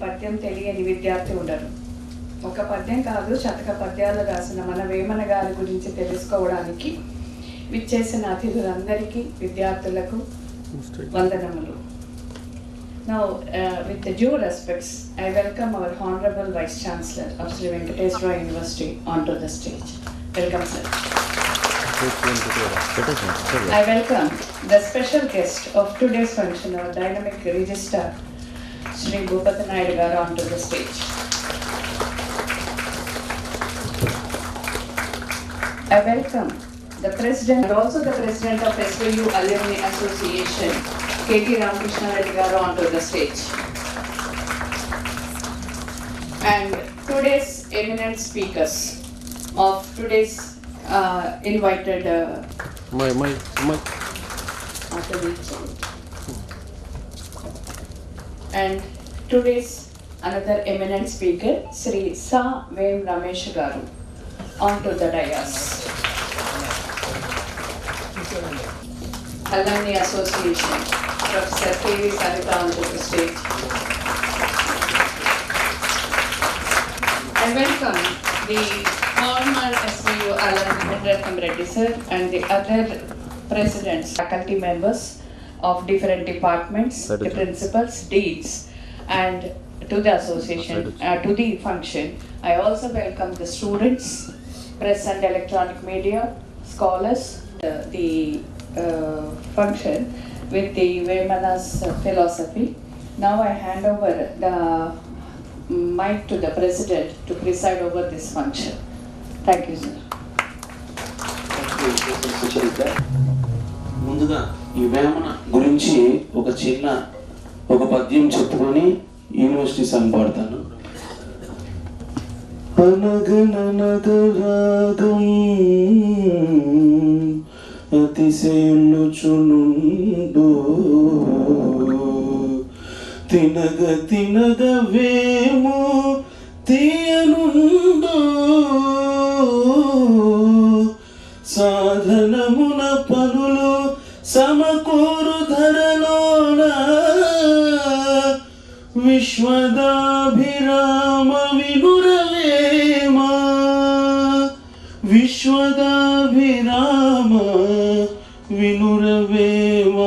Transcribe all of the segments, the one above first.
పద్యం తెలియని విద్యార్థి ఉండరు. ఒక పద్యం కాదు, శతక పద్యాలు రాసిన మన వేమన గారి గురించి తెలుసుకోవడానికి విచ్చేసిన అతిథులందరికీ విద్యార్థులకు వందనములు. Now, with the due respects, I welcome our Honorable Vice Chancellor of Sri Venkateswara University onto the stage. Welcome, sir. I welcome the special guest of today's function, our dynamic registrar, Sri Bhupati Naidu garu onto the stage. I welcome the President and also the President of SVU Alumni Association, K.T. Ramakrishna Reddy garu onto the stage. And today's eminent speakers of today's invited and today's another eminent speaker, Sri Sa Vem Ramesh garu onto the dais. Alumni Association, Professor K.V. Sarita onto the stage. I welcome the former SVU alumni Vendratham Reddy sir and the other presidents, faculty members of different departments, the principals, deans, and to the association, to the function. I also welcome the students, press and electronic media, scholars, the function with the Vemana's philosophy. Now I hand over the mic to the President to preside over this function. Thank you, sir. ముందుగా ఈ వేమన గురించి ఒక పద్యం చెప్పుకొని university song పాడతాను. అనగననగరాగం అతిశయులుచునుండు తినగ తినగ వేము తీయనుండు సాధనమున పనులు సమకూరు ధరలోన విశ్వదాభిరామ వినురవేమ విశ్వదాభిరామ వినురవేమ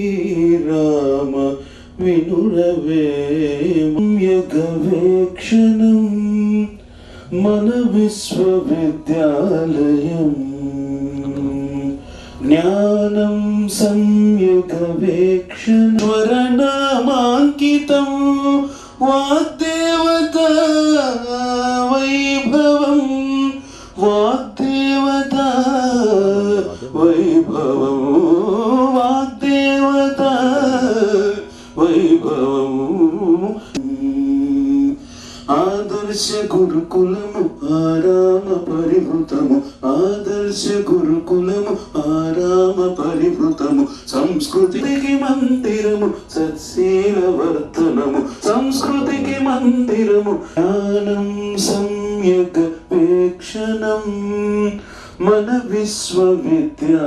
విశ్వదాభిరామ వినురవేమ యగవేక్షణం మన విశ్వవిద్యాలయం జ్ఞానం సంయుగవేక్షణవర్ణమాంకితం వాగ్దేవత వైభవం వాగ్దేవత వైభవం వాగ్దేవత వైభవం ఆదర్శ గురుకులము ఆరామ పరివృతము ఆదర్శ గురుకులము ఆరామ పరివృతము సంస్కృతికి మందిరము సత్శీలవర్ధనము సంస్కృతికి మందిరము జ్ఞానం సమ్యక్ వీక్షణం మన విశ్వవిద్యాలయం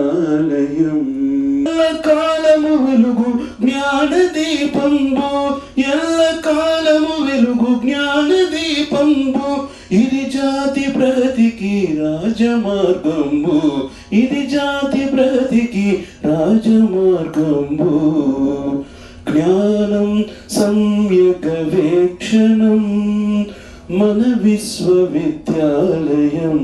కాలము వెలుగు జ్ఞాన దీపంబు ఎల్ల కాలము వెలుగు జ్ఞాన దీపంబు ఇది జాతి ప్రగతికి రాజమార్గంబు ఇది జాతి ప్రగతికి రాజమార్గంబు జ్ఞానం సమ్యక్ వీక్షణం మన విశ్వవిద్యాలయం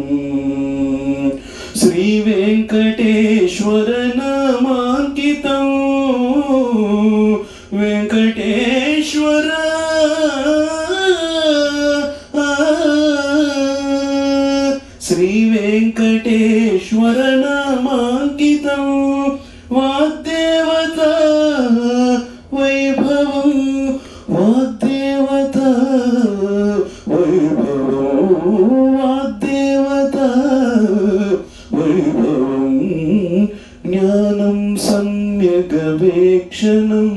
శ్రీ వెంకటేశ్వర నామాంకితం వెంకటేశ్వర శ్రీ వెంకటేశ్వర నామాంకితం వాగ్దేవత వైభవం వాగ్దేవత వైభవం వాగ్దేవత వైభవం జ్ఞానం సమ్యగవేక్షణం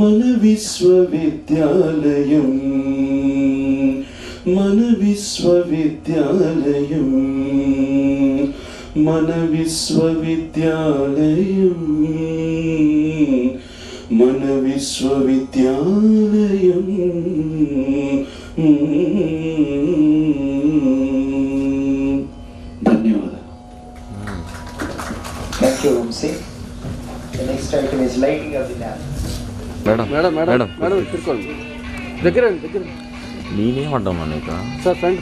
మన విశ్వవిద్యాలయం మన విశ్వవిద్యాలయం మన విశ్వవిద్యాలయం మన విశ్వవిద్యాలయం ధన్యవాదాలు. Thank you, Vamsi. The next item is lighting of the lamp. Madam తిరుకోండి దగ్గర నేనేమంటాను నీకు సార్ ఫ్రంట్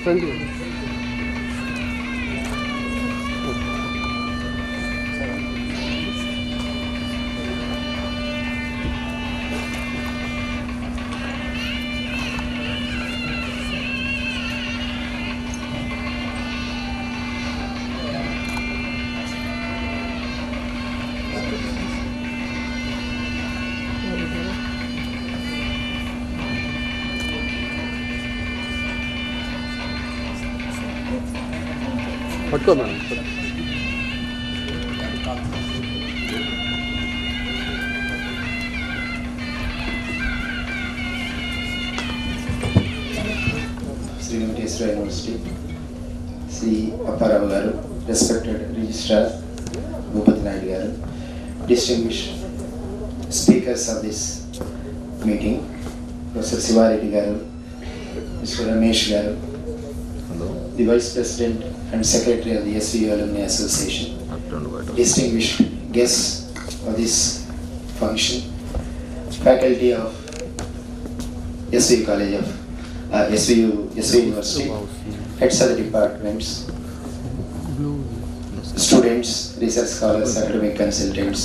పట్టుకో madam. Sri Venkateswara University, Sri Apparava Garu, respected Registrar Bhupathi Naidu Garu, distinguished speakers of this meeting, Professor Sivareddy Garu, Mr. Ramesh Garu, the Vice President and Secretary of the SVU Alumni Association, distinguished guests of this function, faculty of SVU College of SVU University, heads of the departments, students, research scholars, academic consultants,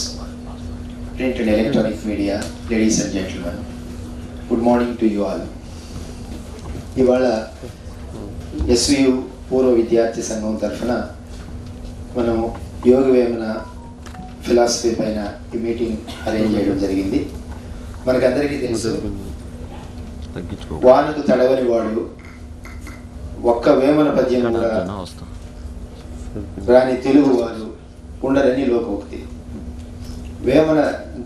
print and electronic media, ladies and gentlemen, good morning to you all. ఇవాళ SVU పూర్వ విద్యార్థి సంఘం తరఫున మనం యోగ Vemana philosophy పైన ఈ meeting arrange చేయడం జరిగింది. మనకందరికీ తెలుసు, వానకు తడవని వాడు ఒక్క వేమన పద్యం కూడా రాని తెలుగు వారు ఉండరని లోకోక్తి. వేమన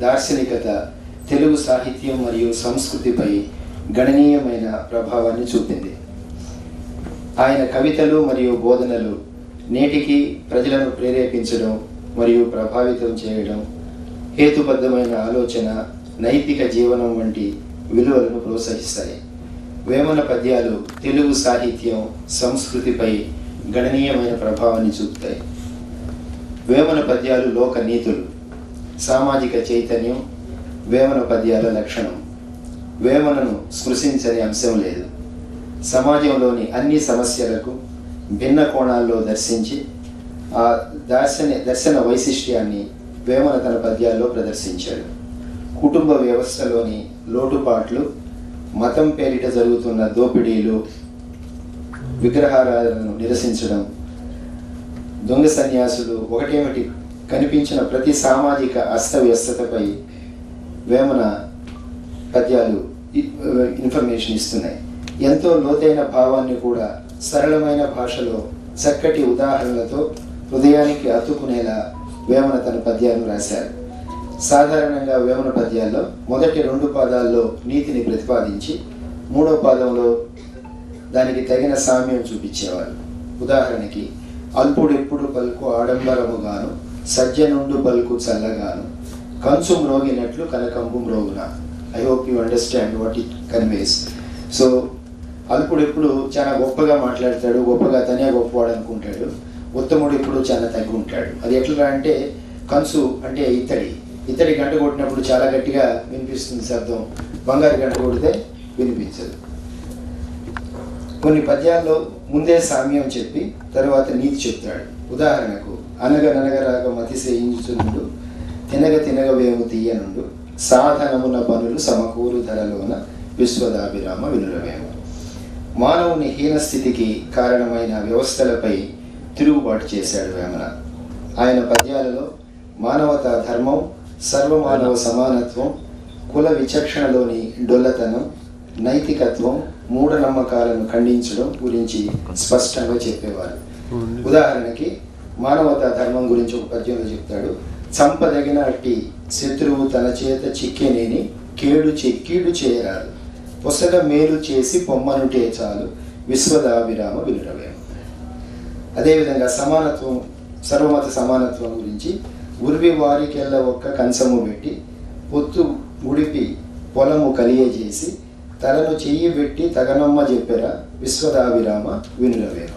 దార్శనికత తెలుగు సాహిత్యం మరియు సంస్కృతిపై గణనీయమైన ప్రభావాన్ని చూపింది. ఆయన కవితలు మరియు బోధనలు నేటికి ప్రజలను ప్రేరేపించడం మరియు ప్రభావితం చేయడం, హేతుబద్ధమైన ఆలోచన, నైతిక జీవనం వంటి విలువలను ప్రోత్సహిస్తాయి. వేమన పద్యాలు తెలుగు సాహిత్యం, సంస్కృతిపై గణనీయమైన ప్రభావాన్ని చూపుతాయి. వేమన పద్యాలు లోక నీతులు, సామాజిక చైతన్యం వేమన పద్యాల లక్షణం. వేమనను స్పృశించని అంశం లేదు. సమాజంలోని అన్ని సమస్యలకు భిన్న కోణాల్లో దర్శించి ఆ దర్శన వైశిష్ట్యాన్ని వేమన తన పద్యాల్లో ప్రదర్శించాడు. కుటుంబ వ్యవస్థలోని లోటుపాట్లు, మతం పేరిట జరుగుతున్న దోపిడీలు, విగ్రహారాధనను నిరసించడం, దొంగ సన్యాసులు, ఒకటేమిటి కనిపించిన ప్రతి సామాజిక అస్తవ్యస్తతపై వేమన పద్యాలు ఇన్ఫర్మేషన్ ఇస్తున్నాయి. ఎంతో లోతైన భావాన్ని కూడా సరళమైన భాషలో చక్కటి ఉదాహరణలతో హృదయానికి అతుక్కునేలా వేమన తన పద్యాలను రాశారు. సాధారణంగా వేమన పద్యాల్లో మొదటి 2 పాదాల్లో నీతిని ప్రతిపాదించి 3వ పాదంలో దానికి తగిన సామ్యం చూపించేవారు. ఉదాహరణకి, అల్పుడెప్పుడు పలుకు ఆడంబరముగాను, సజ్జనుండు పలుకు చల్లగాను, కంచు మ్రోగినట్లు కనకంబు మ్రోగున. I hope you understand what it conveys. So అల్పుడు ఎప్పుడు చాలా గొప్పగా మాట్లాడతాడు, గొప్పగా తనే గొప్పవాడు అనుకుంటాడు. ఉత్తముడు ఎప్పుడు చాలా తగ్గి ఉంటాడు. అది ఎట్లా అంటే, కంచు అంటే ఇత్తడి గంట కొట్టినప్పుడు చాలా గట్టిగా వినిపిస్తుంది శబ్దం, బంగారు గంట కొడితే వినిపించదు. కొన్ని పద్యాల్లో ముందే సామ్యం చెప్పి తర్వాత నీతి చెప్తాడు. ఉదాహరణకు, అనగననగరాగ మతిసేయించునుండు, తినగ వేము తీయనుండు, సాధనమున పనులు సమకూరు ధరలోన విశ్వదాభిరామ వినురవేమ. మానవుని హీనస్థితికి కారణమైన వ్యవస్థలపై తిరుగుబాటు చేశాడు వేమన. ఆయన పద్యాలలో మానవతా ధర్మం, సర్వమానవ సమానత్వం, కుల విచక్షణలోని డొల్లతనం, నైతికత్వం, మూఢనమ్మకాలను ఖండించడం గురించి స్పష్టంగా చెప్పేవారు. ఉదాహరణకి, మానవతా ధర్మం గురించి ఒక పద్యంలో చెప్తాడు. చంపదగిన అట్టి శత్రువు తన చేత చిక్కెనేని కీడు చేయరాదు, పొసగ మేలు చేసి పొమ్మనుటే చాలు విశ్వదాభిరామ వినురవేమ. అదేవిధంగా సమానత్వం, సర్వమత సమానత్వం గురించి, ఉర్వి వారికెళ్ళ ఒక్క కంచము పెట్టి పొత్తు ఉడిపి పొలము కలియజేసి తలను చెయ్యి పెట్టి తగనమ్మ చెప్పెరా విశ్వదాభిరామ వినురవేమ.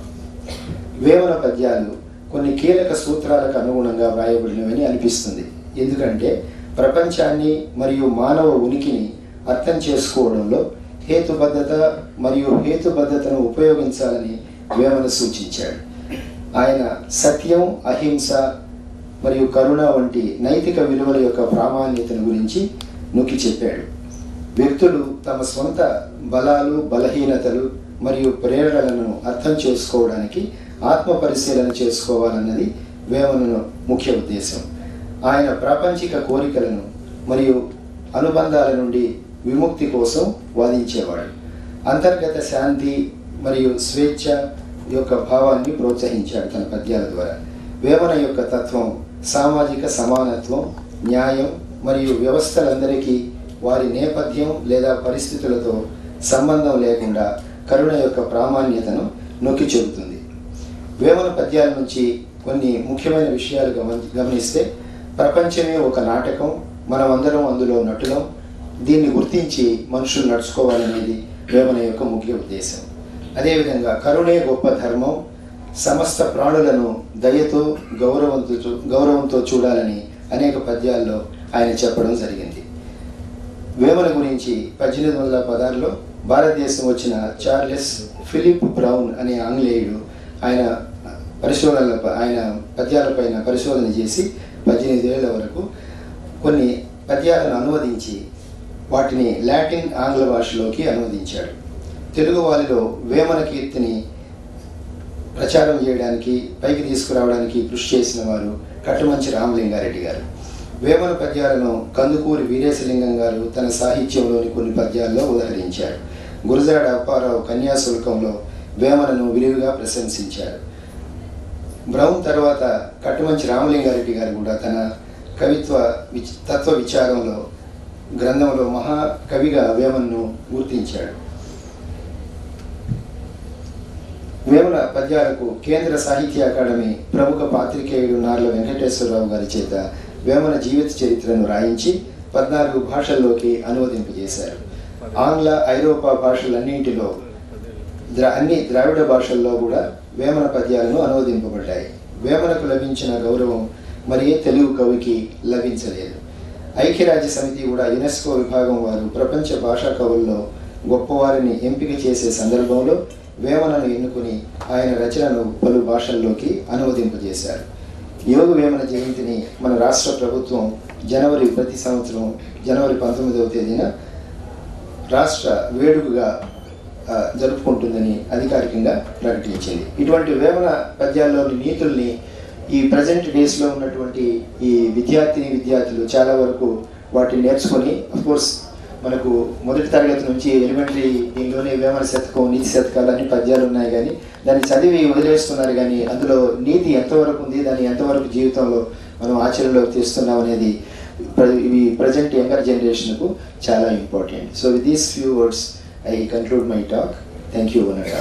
వేమన పద్యాలు కొన్ని కీలక సూత్రాలకు అనుగుణంగా వ్రాయబడినవని అనిపిస్తుంది. ఎందుకంటే ప్రపంచాన్ని మరియు మానవ ఉనికిని అర్థం చేసుకోవడంలో హేతుబద్ధత మరియు హేతుబద్ధతను ఉపయోగించాలని వేమన సూచించాడు. ఆయన సత్యం, అహింస మరియు కరుణ వంటి నైతిక విలువల యొక్క ప్రామాణ్యతను గురించి నొక్కి చెప్పాడు. వ్యక్తులు తమ సొంత బలాలు, బలహీనతలు మరియు ప్రేరణలను అర్థం చేసుకోవడానికి ఆత్మ పరిశీలన చేసుకోవాలన్నది వేమన ముఖ్య ఉద్దేశం. ఆయన ప్రాపంచిక కోరికలను మరియు అనుబంధాల నుండి విముక్తి కోసం వాదించేవాడు. అంతర్గత శాంతి మరియు స్వేచ్ఛ యొక్క భావాన్ని ప్రోత్సహించాడు తన పద్యాల ద్వారా. వేమన యొక్క తత్వం సామాజిక సమానత్వం, న్యాయం మరియు వ్యవస్థలందరికీ వారి నేపథ్యం లేదా పరిస్థితులతో సంబంధం లేకుండా కరుణ యొక్క ప్రామాణ్యతను నొక్కి చెబుతుంది. వేమన పద్యాల నుంచి కొన్ని ముఖ్యమైన విషయాలు గమనిస్తే, ప్రపంచమే ఒక నాటకం, మనమందరం అందులో నటులం, దీన్ని గుర్తించి మనుషులు నడుచుకోవాలనేది వేమన యొక్క ముఖ్య ఉద్దేశం. అదేవిధంగా కరుణే గొప్ప ధర్మం, సమస్త ప్రాణులను దయతో గౌరవంతో చూడాలని అనేక పద్యాల్లో ఆయన చెప్పడం జరిగింది. వేమన గురించి 1816లో భారతదేశం వచ్చిన చార్లెస్ ఫిలిప్ బ్రౌన్ అనే ఆంగ్లేయుడు ఆయన పద్యాలపైన పరిశోధన చేసి 18 ఏళ్ల వరకు కొన్ని పద్యాలను అనువదించి వాటిని లాటిన్, ఆంగ్ల భాషలోకి అనువదించాడు. తెలుగు వారిలో వేమన కీర్తిని ప్రచారం చేయడానికి, పైకి తీసుకురావడానికి కృషి చేసిన వారు కట్టుమంచి రామలింగారెడ్డి గారు. వేమన పద్యాలను కందుకూరి వీరేశలింగం గారు తన సాహిత్యంలోని కొన్ని పద్యాల్లో ఉదహరించారు. గురజాడ అప్పారావు కన్యాశుల్కంలో వేమనను విరివిగా ప్రశంసించారు. బ్రౌన్ తర్వాత కట్టుమంచి రామలింగారెడ్డి గారు కూడా తన తత్వ విచారంలో గ్రంథంలో మహాకవిగా వేమనను గుర్తించాడు. వేమన పద్యాలకు కేంద్ర సాహిత్య అకాడమీ ప్రముఖ పాత్రికేయుడు నార్ల వెంకటేశ్వరరావు గారి చేత వేమన జీవిత చరిత్రను రాయించి 14 భాషల్లోకి అనువదింపజేశారు. ఆంగ్ల, ఐరోపా భాషలన్నింటిలో అన్ని ద్రావిడ భాషల్లో కూడా వేమన పద్యాలను అనువదింపబడ్డాయి. వేమనకు లభించిన గౌరవం మరి తెలుగు కవికి లభించలేదు. ఐక్యరాజ్య సమితి కూడా యునెస్కో విభాగం వారు ప్రపంచ భాషా కవుల్లో గొప్పవారిని ఎంపిక చేసే సందర్భంలో వేమనను ఎన్నుకుని ఆయన రచనను పలు భాషల్లోకి అనువదింపజేశారు. యోగ వేమన జయంతిని మన రాష్ట్ర ప్రభుత్వం ప్రతి సంవత్సరం జనవరి 19వ తేదీన రాష్ట్ర వేడుకగా జరుపుకుంటుందని అధికారికంగా ప్రకటించింది. ఇటువంటి వేమన పద్యాల్లోని నీతుల్ని ఈ ప్రజెంట్ డేస్లో ఉన్నటువంటి ఈ విద్యార్థులు చాలా వరకు వాటిని నేర్చుకొని, అఫ్కోర్స్ మనకు మొదటి తరగతి నుంచి ఎలిమెంటరీ దీనిలోనే వేమన శతకం, నీతి శతకాలు అన్ని పద్యాలు ఉన్నాయి, కానీ దాన్ని చదివి వదిలేస్తున్నారు. కానీ అందులో నీతి ఎంతవరకు ఉంది, దాన్ని ఎంతవరకు జీవితంలో మనం ఆచరణలోకి తీస్తున్నాం అనేది ఇవి ప్రజెంట్ యంగర్ జనరేషన్కు చాలా important. So with these few words I conclude my talk. Thank you, Vanaka.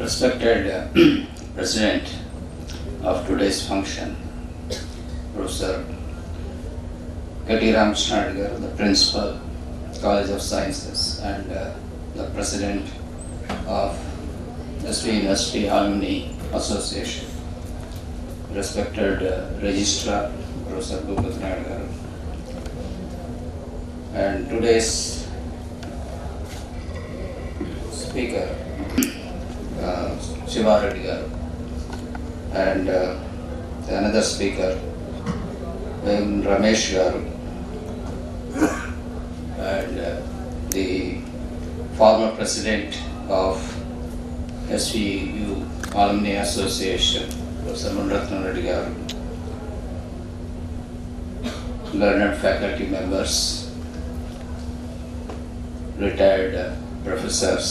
Respected President of today's function, Professor K.T. Ramachandran garu, the Principal, College of Sciences, and the President of SV University Alumni Association. Respected Registrar Professor Bhupat Nayar garu, and today's speaker Shiva Reddy garu, and another speaker Ramesh garu, and the former president of SVU Alumni Association Professor Munratna Reddy garu, learned faculty members, retired professors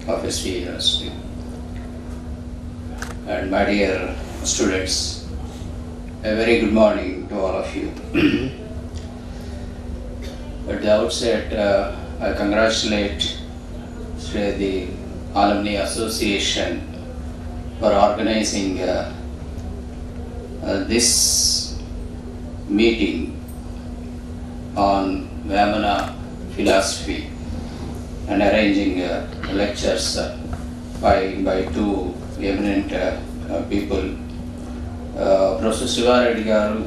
of SV University, and my dear students, a very good morning to all of you. At the outset, I congratulate the Alumni Association for organizing this meeting on Vamana philosophy and arranging lectures by two eminent people. Professor Shivareddy Garu,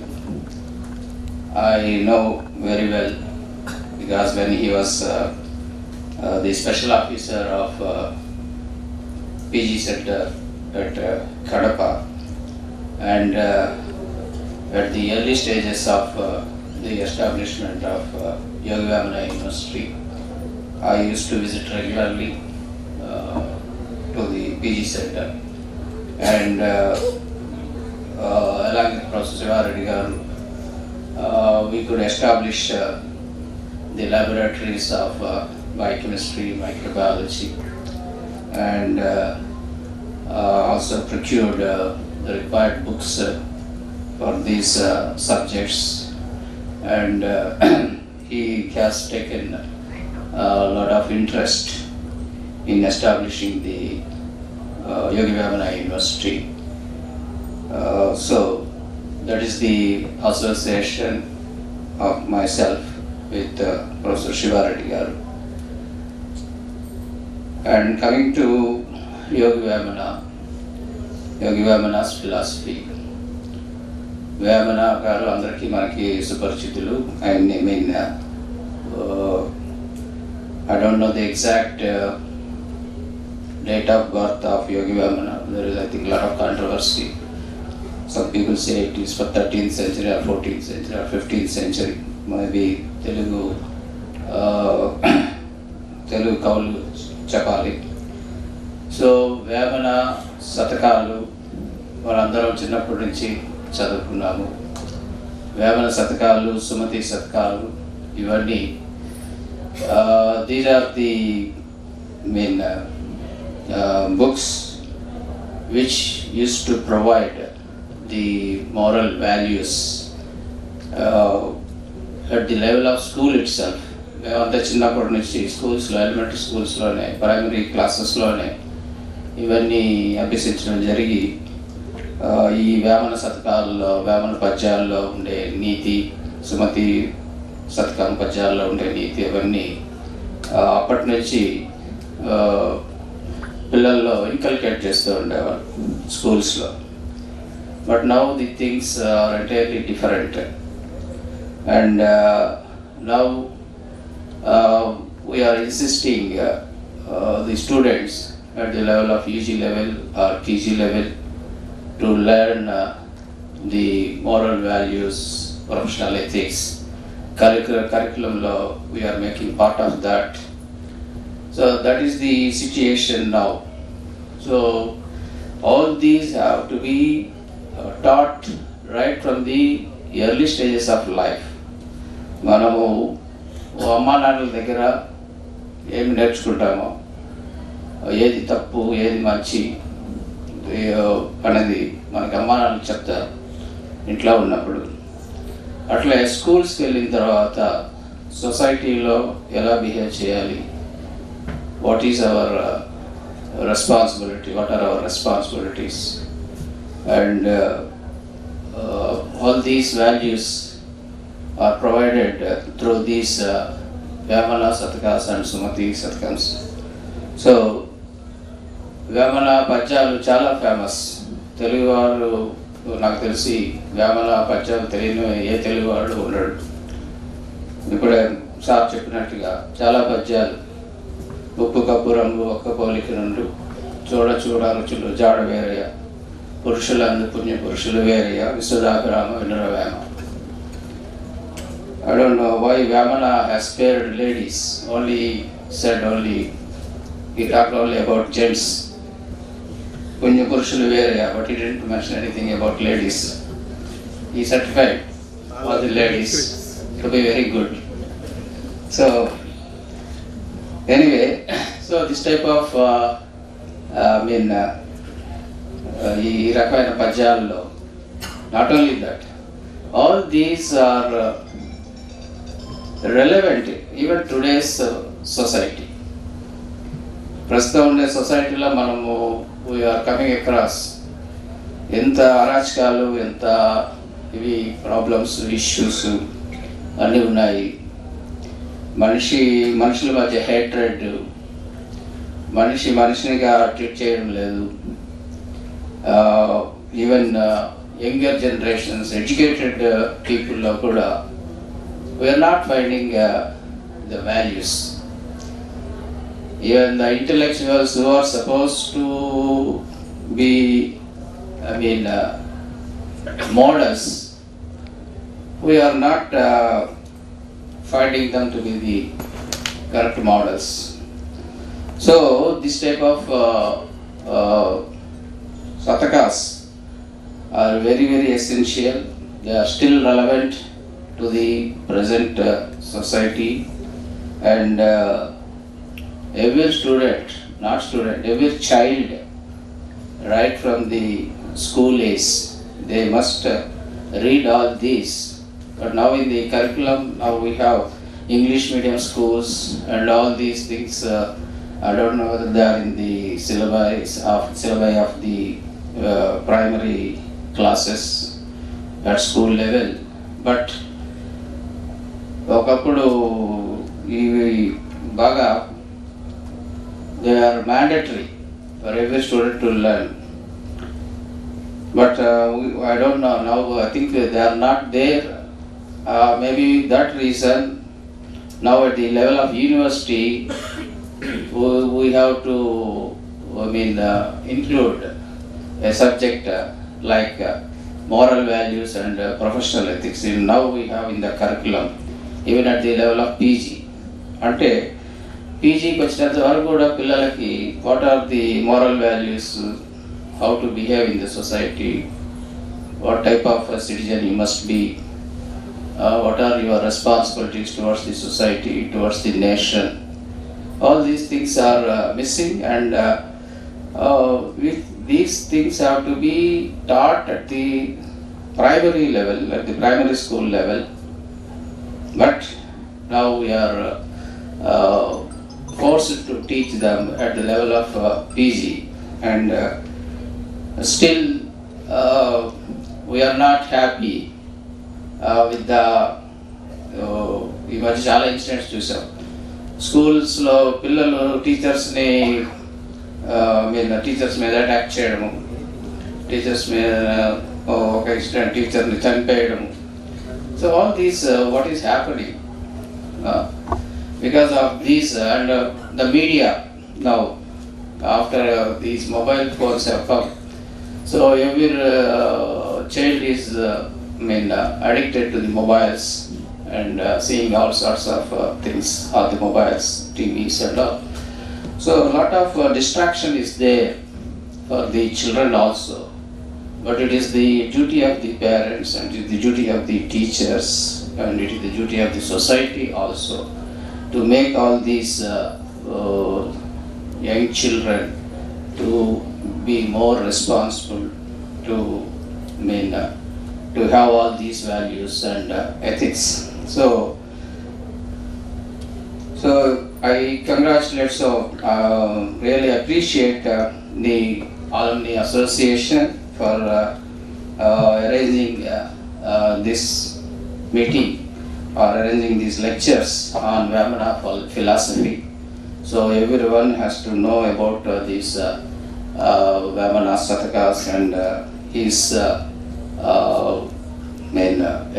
I know very well because when he was the special officer of PG Center at Kadapa, and at the early stages of the establishment of Yogi Vamana University, I used to visit regularly to the PG Center, and along with Professor Shivareddy Garu, we could establish the laboratories of biochemistry, microbiology, and also procured the required books for these subjects, and he has taken a lot of interest in establishing the Yogi Vamana University. So that is the association of myself with Professor Shivareddy Garu. And coming to Yogi Vamana's philosophy. Vamana garu andariki manaki suparchitulu. I mean, I don't know the exact date of birth of Yogi Vamana. There is, I think, a lot of controversy. Some people say it is for 13th century or 14th century or 15th century. Maybe Telugu Kaulu Chapali. So Vamana Satakalu Varandaram Chinnapudi nunchi చదువుకున్నాము. వేమన శతకాలు, సుమతి శతకాలు, ఇవన్నీ these are the main books which used to provide the moral values at the level of school itself. మేమంతా చిన్నప్పటి నుంచి స్కూల్స్లో, elementary స్కూల్స్లోనే, primary క్లాసెస్లోనే ఇవన్నీ అభ్యసించడం జరిగి ఈ వేమన శతకాల్లో, వేమన పద్యాల్లో ఉండే నీతి, సుమతి శతకం పద్యాల్లో ఉండే నీతి, అవన్నీ అప్పటి నుంచి పిల్లల్లో ఇన్కల్కేట్ చేస్తూ ఉండేవాళ్ళు స్కూల్స్లో. But now the things are entirely different, and now we are insisting the students at the level of UG level or PG level to learn the moral values, professional ethics. Curriculum law, we are making part of that. So that is the situation now. So all these have to be taught right from the early stages of life. Manamu అమ్మా నాన్నల దగ్గర ఏమి నేర్చుకుంటామో, ఏది తప్పు ఏది మంచి అనేది మనకి అమ్మా నాన్నలు చెప్తారు ఇంట్లో ఉన్నప్పుడు. అట్లే స్కూల్స్కి వెళ్ళిన తర్వాత సొసైటీలో ఎలా బిహేవ్ చేయాలి, what is our responsibility, what are our responsibilities, and all these values are provided through these Vamana Satakas and Sumati Satakams. So Vamana పద్యాలు చాలా ఫేమస్. తెలుగు వాళ్ళు నాకు తెలిసి వేమన పద్యాలు తెలియని ఏ తెలుగు వాళ్ళు ఉండడు. ఇప్పుడే సార్ చెప్పినట్టుగా చాలా పద్యాలు, ఉప్పు కప్పు రంగు ఒక్క పోలిక నుండు, చూడ చూడ రుచులు జాడ వేరయ్య, పురుషులందు పుణ్య పురుషులు వేరయ్య, విశ్వదాభిరామ వినురవేమ. I don't know why Vamana has spared ladies, he talked only about gents. Punya Purushalu Vereya, but he didn't mention anything about ladies. He certified all the ladies to be very good. So anyway, so this type of ఈ రకమైన పద్యాల్లో, not only that, all these are relevant even today's society. ప్రస్తుతం ఉండే సొసైటీలో మనము we are coming across ఎంత అరాచకాలు, ఎంత ఇవి ప్రాబ్లమ్స్, ఇష్యూస్ అన్నీ ఉన్నాయి. మనుషుల మధ్య హేట్రెడ్, మనిషినిగా ట్రీట్ చేయడం లేదు. ఈవెన్ యంగర్ జనరేషన్స్, ఎడ్యుకేటెడ్ పీపుల్లో కూడా we are not finding the values. Even the intellectuals who are supposed to be, models, we are not finding them to be the correct models. So this type of satakas are very, very essential. They are still relevant to the present society, and every student, every child, right from the school age, they must read all these. But now in the curriculum, now we have English medium schools and all these things. I don't know whether they are in the syllabi of the primary classes at school level. But ఒకప్పుడు ఇవి బాగా they are mandatory for every student to learn. But I don't know now. I think they are not there. Maybe that reason. Now at the level of university, we have to, include a subject like moral values and professional ethics. Now we have in the curriculum, even at the level of PG. Ante పీజీకి వచ్చినంత వరకు కూడా పిల్లలకి what are the moral values, how to behave in the society, what type of citizen you must be, what are your responsibilities towards the society, towards the nation. All these things are missing, and these things have to be taught at the primary level, at the primary school level. But now we are forced to teach them at the level of PG, and still we are not happy with the ఈ మధ్య చాలా incidents చూసాం. స్కూల్స్లో పిల్లలు teachers మీద attack చేయడము, teachers మీద ఒక ఇన్సిడెంట్ టీచర్ని చంపేయడము. So all these what is happening because of these and the media now, after these mobile phones have come, so every child is addicted to the mobiles and seeing all sorts of things on the mobiles, TVs and all. So a lot of distraction is there for the children also, but it is the duty of the parents, and it is the duty of the teachers, and it is the duty of the society also to make all these young children to be more responsible, to to have all these values and ethics. So I congratulate, really appreciate the Alumni Association for arranging this meeting, or arranging these lectures on Vamana philosophy. So everyone has to know about these Vamana Satakas and his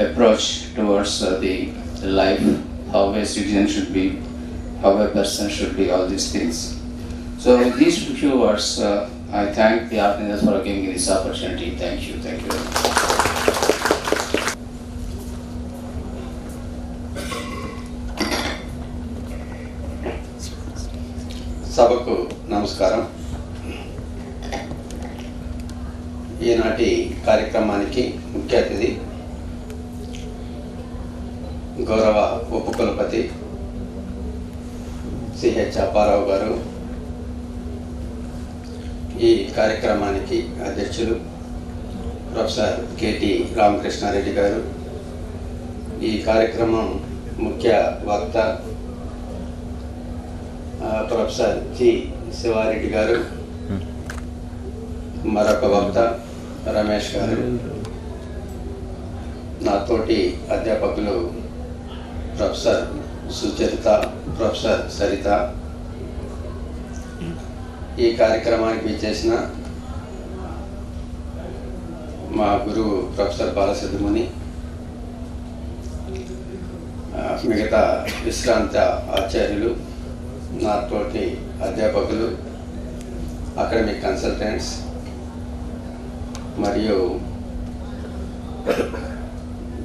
approach towards the life, how a citizen should be, how a person should be, all these things. So with these few words, I thank the organizers for giving me this opportunity. Thank you very much. సభకు నమస్కారం. ఈనాటి కార్యక్రమానికి ముఖ్య అతిథి గౌరవ ఉపకులపతి CH Apparao గారు, ఈ కార్యక్రమానికి అధ్యక్షులు ప్రొఫెసర్ కెటి రామకృష్ణారెడ్డి గారు, ఈ కార్యక్రమం ముఖ్య వక్త ప్రొఫెసర్ జి శివారెడ్డి గారు, మరొక వక్త రమేష్ గారు, నాతోటి అధ్యాపకులు ప్రొఫెసర్ సుచరిత, ప్రొఫెసర్ సరిత, ఈ కార్యక్రమానికి విచ్చేసిన మా గురువు ప్రొఫెసర్ బాలసిద్ధముని, మిగతా విశ్రాంత ఆచార్యులు, నాతోటి అధ్యాపకులు, అకాడమిక్ కన్సల్టెంట్స్ మరియు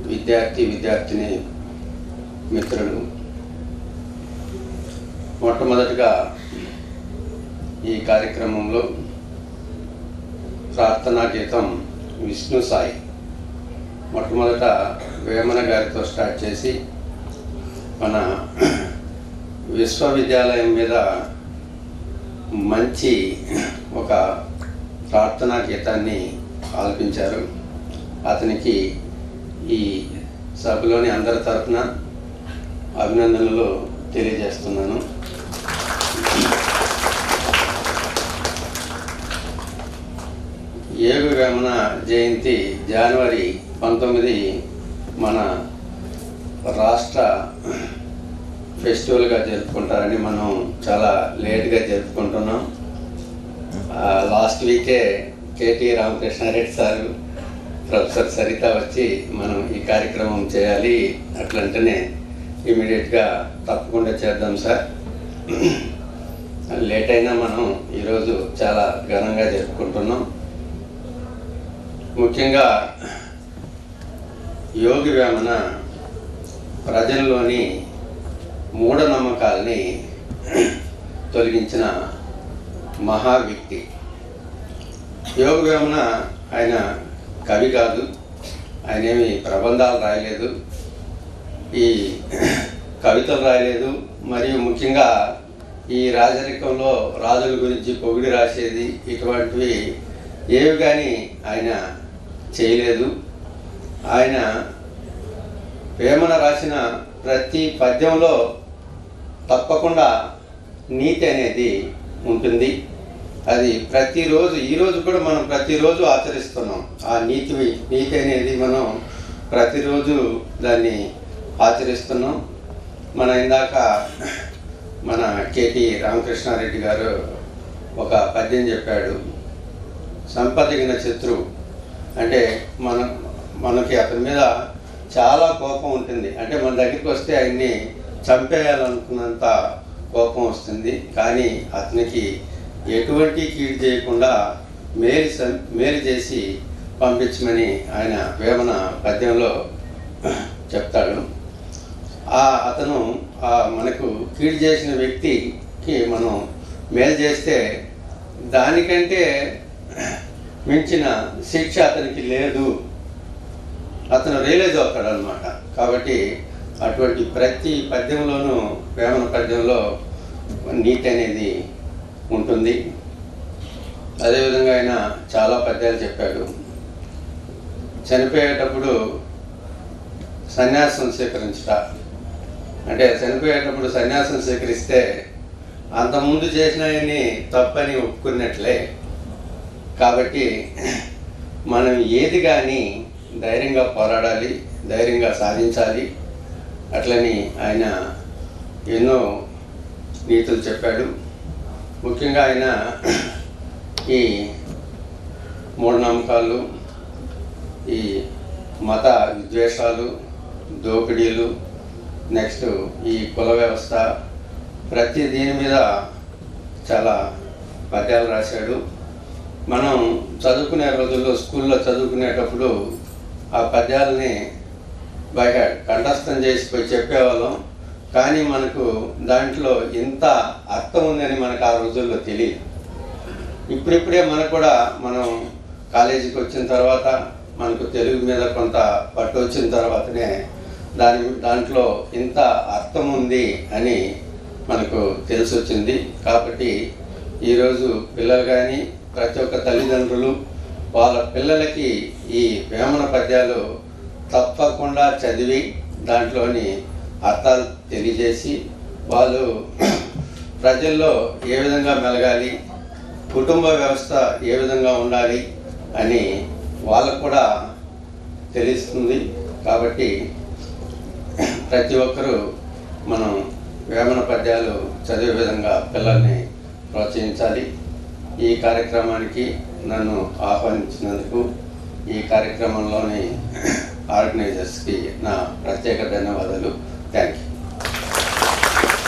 విద్యార్థిని మిత్రులు, మొట్టమొదటిగా ఈ కార్యక్రమంలో ప్రార్థనా గీతం విష్ణు సాయి మొట్టమొదట వేమన గారితో స్టార్ట్ చేసి మన విశ్వవిద్యాలయం మీద మంచి ఒక ప్రార్థనా గీతాన్ని ఆలపించారు. అతనికి ఈ సభలోని అందరి తరఫున అభినందనలు తెలియజేస్తున్నాను. ఏగు వేమన జయంతి జనవరి 19 మన రాష్ట్ర ఫెస్టివల్గా జరుపుకుంటారని మనం చాలా లేట్గా జరుపుకుంటున్నాం. లాస్ట్ వీకే KT Ramakrishna Reddy sir, professor Saritha వచ్చి మనం ఈ కార్యక్రమం చేయాలి అట్లంటేనే ఇమీడియట్గా తప్పకుండా చేద్దాం సార్, లేట్ అయినా మనం ఈరోజు చాలా ఘనంగా జరుపుకుంటున్నాం. ముఖ్యంగా యోగి వేమన ప్రజల్లోని మూఢనమ్మకాల్ని తొలగించిన మహా వ్యక్తి. యోగి వేమన ఆయన కవి కాదు, ఆయన ఏమి ప్రబంధాలు రాయలేదు, ఈ కవితలు రాయలేదు, మరియు ముఖ్యంగా ఈ రాజరికంలో రాజుల గురించి పొగిడి రాసేది ఇటువంటివి ఏవి కానీ ఆయన చేయలేదు. ఆయన వేమన రాసిన ప్రతి పద్యంలో తప్పకుండా నీతి అనేది ఉంటుంది. అది ప్రతిరోజు, ఈరోజు కూడా మనం ప్రతిరోజు ఆచరిస్తున్నాం. ఆ నీతి అనేది మనం ప్రతిరోజు దాన్ని ఆచరిస్తున్నాం. మన ఇందాక మన కేటీ రామకృష్ణారెడ్డి గారు ఒక పద్యం చెప్పాడు, సంపదగిన శత్రువు. అంటే మనకి అతని మీద చాలా కోపం ఉంటుంది. అంటే మన దగ్గరికి వస్తే ఆయన్ని చంపేయాలనుకున్నంత కోపం వస్తుంది. కానీ అతనికి ఎటువంటి కీడు చేయకుండా మేలు చేసి పంపించమని ఆయన వేమన పద్యంలో చెప్తాడు. అతను మనకు కీడు చేసిన వ్యక్తికి మనం మేలు చేస్తే దానికంటే మించిన శిక్ష అతనికి లేదు, అతను రియలైజ్ అవుతాడు అన్నమాట. కాబట్టి అటువంటి ప్రతి పద్యంలోనూ వేమన పద్యంలో నీతి అనేది ఉంటుంది. అదేవిధంగా ఆయన చాలా పద్యాలు చెప్పాడు. చనిపోయేటప్పుడు సన్యాసం స్వీకరించుట, అంటే చనిపోయేటప్పుడు సన్యాసం స్వీకరిస్తే అంతకుముందు చేసినవన్నీ తప్పని ఒప్పుకున్నట్లే. కాబట్టి మనం ఏది కానీ ధైర్యంగా పోరాడాలి, ధైర్యంగా సాధించాలి. అట్లని ఆయన ఎన్నో నీతులు చెప్పాడు. ముఖ్యంగా ఆయన ఈ మూఢనమ్మకాలు, ఈ మత విద్వేషాలు, దోపిడీలు, నెక్స్ట్ ఈ కుల వ్యవస్థ, ప్రతి దీని మీద చాలా పద్యాలు రాశాడు. మనం చదువుకునే రోజుల్లో స్కూల్లో చదువుకునేటప్పుడు ఆ పద్యాలని బయట కంఠస్థం చేసి పోయి చెప్పేవాళ్ళం. కానీ మనకు దాంట్లో ఎంత అర్థం ఉందని మనకు ఆ రోజుల్లో తెలియదు. ఇప్పుడిప్పుడే మనకు కూడా మనం కాలేజీకి వచ్చిన తర్వాత మనకు తెలుగు మీద కొంత పట్టు వచ్చిన తర్వాతనే దాంట్లో ఇంత అర్థం ఉంది అని మనకు తెలిసి వచ్చింది. కాబట్టి ఈరోజు పిల్లలు కానీ ప్రతి ఒక్క తల్లిదండ్రులు వాళ్ళ పిల్లలకి ఈ వేమన పద్యాలు తప్పకుండా చదివి దాంట్లోని అర్థాలు తెలియజేసి వాళ్ళు ప్రజల్లో ఏ విధంగా మెలగాలి, కుటుంబ వ్యవస్థ ఏ విధంగా ఉండాలి అని వాళ్ళకు కూడా తెలుస్తుంది. కాబట్టి ప్రతి ఒక్కరూ మనం వేమన పద్యాలు చదివే విధంగా పిల్లల్ని ప్రోత్సహించాలి. ఈ కార్యక్రమానికి నన్ను ఆహ్వానించినందుకు ఈ కార్యక్రమంలోని ఆర్గనైజర్స్కి నా ప్రత్యేక ధన్యవాదాలు. Thank you.